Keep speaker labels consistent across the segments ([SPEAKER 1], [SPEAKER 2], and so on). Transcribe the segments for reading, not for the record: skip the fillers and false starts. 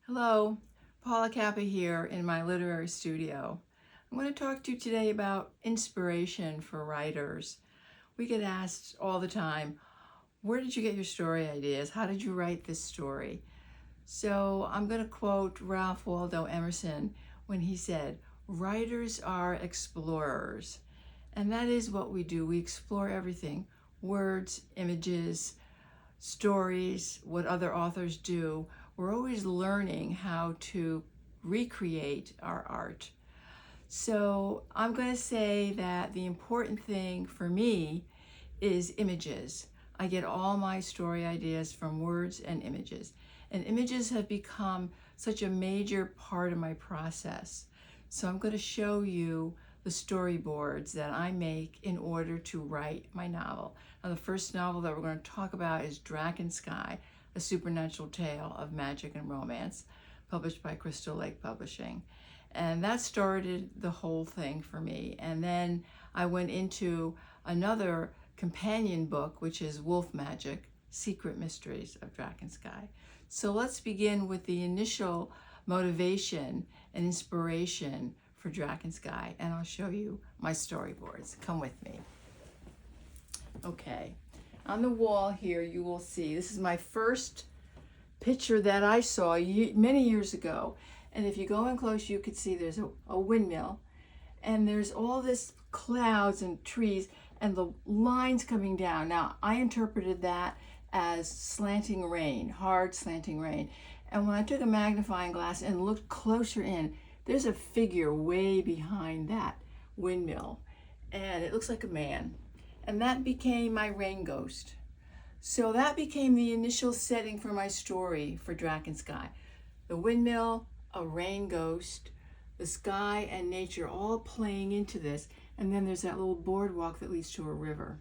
[SPEAKER 1] Hello, Paula Kappa here in my literary studio. I'm going to talk to you today about inspiration for writers. We get asked all the time, where did you get your story ideas? How did you write this story? So I'm going to quote Ralph Waldo Emerson when he said, writers are explorers. And that is what we do. We explore everything, words, images, stories, what other authors do. We're always learning how to recreate our art. So I'm going to say that the important thing for me is images. I get all my story ideas from words and images. And images have become such a major part of my process. So I'm going to show you the storyboards that I make in order to write my novel. Now, the first novel that we're going to talk about is Draakensky, a supernatural tale of magic and romance, published by Crystal Lake Publishing. And that started the whole thing for me. And then I went into another companion book, which is Wolf Magick, Secret Mysteries of Draakensky. So let's begin with the initial motivation and inspiration for Draakensky, and I'll show you my storyboards. Come with me. Okay, on the wall here you will see, this is my first picture that I saw many years ago. And if you go in close, you could see there's a windmill, and there's all this clouds and trees and the lines coming down. Now, I interpreted that as slanting rain, hard slanting rain. And when I took a magnifying glass and looked closer in, there's a figure way behind that windmill, and it looks like a man. And that became my rain ghost. So that became the initial setting for my story for Draakensky. The windmill, a rain ghost, the sky and nature all playing into this. And then there's that little boardwalk that leads to a river.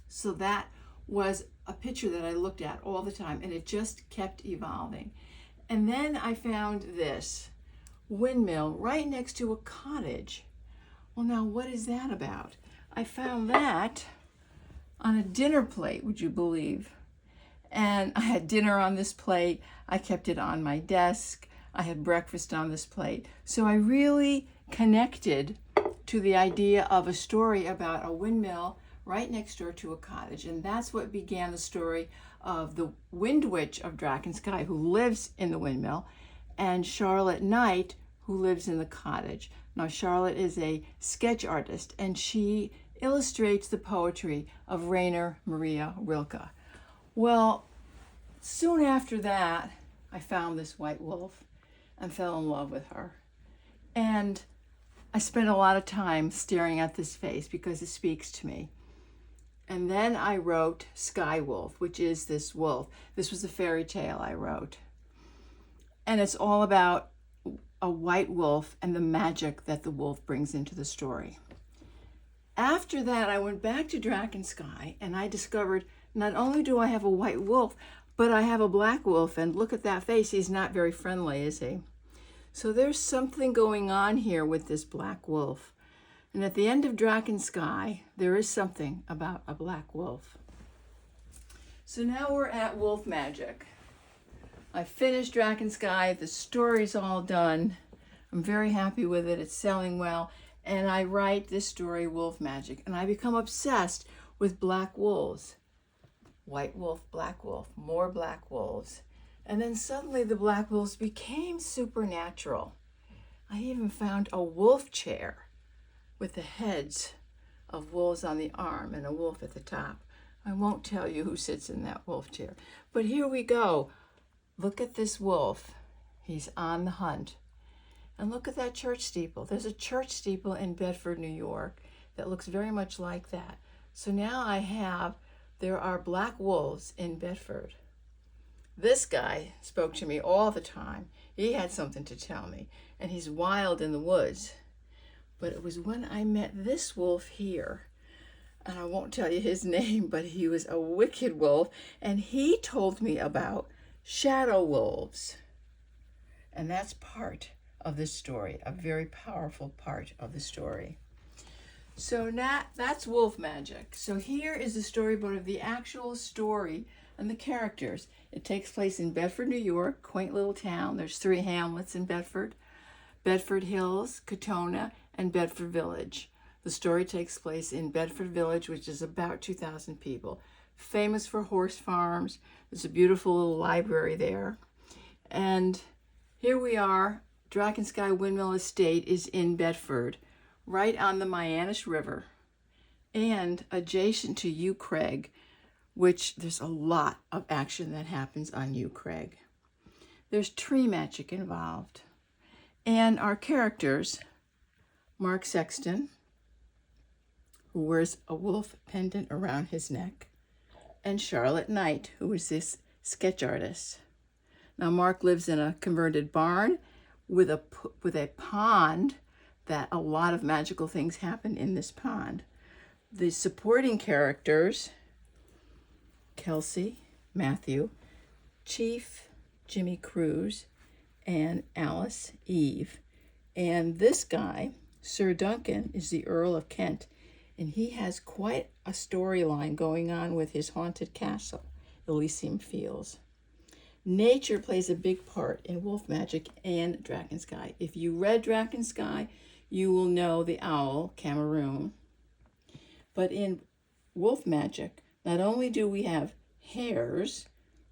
[SPEAKER 1] So that was a picture that I looked at all the time, and it just kept evolving. And then I found this windmill right next to a cottage. Well, now what is that about? I found that on a dinner plate, would you believe? And I had dinner on this plate. I kept it on my desk. I had breakfast on this plate. So I really connected to the idea of a story about a windmill right next door to a cottage. And that's what began the story of the Wind Witch of Draakensky, who lives in the windmill, and Charlotte Knight, who lives in the cottage. Now, Charlotte is a sketch artist, and she illustrates the poetry of Rainer Maria Rilke. Well, soon after that, I found this white wolf and fell in love with her. And I spent a lot of time staring at this face because it speaks to me. And then I wrote Sky Wolf, which is this wolf. This was a fairy tale I wrote. And it's all about a white wolf and the magic that the wolf brings into the story. After that, I went back to Draakensky, and I discovered not only do I have a white wolf, but I have a black wolf. And look at that face. He's not very friendly, is he? So there's something going on here with this black wolf. And at the end of Draakensky, there is something about a black wolf. So now we're at Wolf Magick. I finished Draakensky. The story's all done. I'm very happy with it. It's selling well. And I write this story, Wolf Magick, and I become obsessed with black wolves. White wolf, black wolf, more black wolves. And then suddenly the black wolves became supernatural. I even found a wolf chair with the heads of wolves on the arm and a wolf at the top. I won't tell you who sits in that wolf chair. But here we go. Look at this wolf. He's on the hunt. And look at that church steeple. There's a church steeple in Bedford, New York that looks very much like that. So now there are black wolves in Bedford. This guy spoke to me all the time. He had something to tell me, and he's wild in the woods. But it was when I met this wolf here, and I won't tell you his name, but he was a wicked wolf, and he told me about shadow wolves. And that's part of this story, a very powerful part of the story. So now that's Wolf Magick. So here is the storyboard of the actual story and the characters. It takes place in Bedford, New York, quaint little town. There's 3 hamlets in Bedford: Bedford Hills, Katona, and Bedford Village. The story takes place in Bedford Village, which is about 2,000 people. Famous for horse farms. There's a beautiful little library there. And here we are. Draakensky Windmill Estate is in Bedford, right on the Mianus River, and adjacent to Ewe Craig, which there's a lot of action that happens on Ewe Craig. There's tree magic involved. And our characters, Marc Sexton, who wears a wolf pendant around his neck, and Charlotte Knight, who is this sketch artist. Now, Marc lives in a converted barn with a pond that a lot of magical things happen in this pond. The supporting characters, Kelsey, Matthew, Chief, Jimmy Cruz, and Alice, Eve. And this guy, Sir Duncan, is the Earl of Kent, and he has quite a storyline going on with his haunted castle, Elysium Fields. Nature plays a big part in Wolf Magick and Draakensky. If you read Draakensky, you will know the owl, Cameroon. But in Wolf Magick, not only do we have hares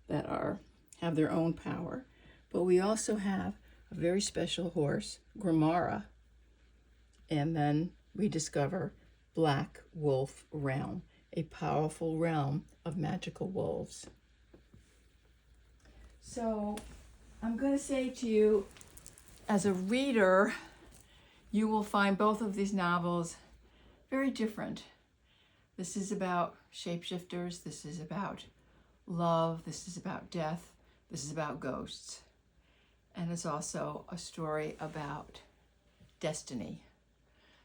[SPEAKER 1] that have their own power, but we also have a very special horse, Grimara. And then we discover Black Wolf Realm, a powerful realm of magical wolves. So I'm going to say to you, as a reader, you will find both of these novels very different. This is about shapeshifters. This is about love. This is about death. This is about ghosts. And it's also a story about destiny.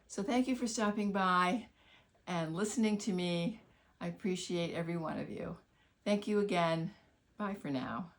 [SPEAKER 1] So thank you for stopping by and listening to me. I appreciate every one of you. Thank you again. Bye for now.